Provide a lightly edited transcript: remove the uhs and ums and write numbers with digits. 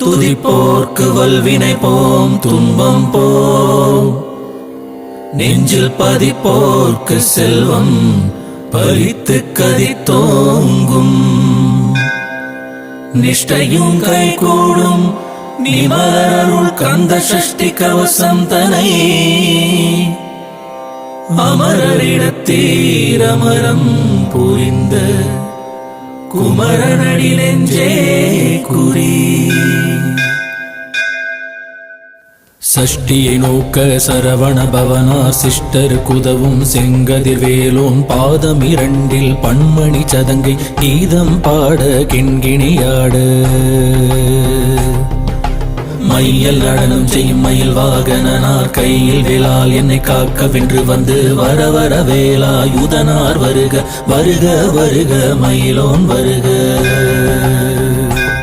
துதிப்போர்க்கு வல்வினை போம் துன்பம் போம், நெஞ்சில் பதிப்போர்க்கு செல்வம் பலித்து கதித்தோங்கும். நிஷ்டையும் கைகூடும் நிமலருள் கந்த சஷ்டி கவசம் தனை, அமரரிடத்தீரமரம் புரிந்த குமரனடி நெஞ்சே குறி. சஷ்டியை நோக்க சரவண பவனா சிஷ்டர் குதவும் செங்கதிர் வேலோன் பாதம் இரண்டில் பன்மணி சதங்கை கீதம் பாட கிண்கிணியாட, மையல் நடனம் செய்யும் மயில் வாகனார் கையில் வேளால் என்னை காக்க வென்று வந்து வர வர வேலாயுதனார் வருக வருக வருக மயிலோன் வருக.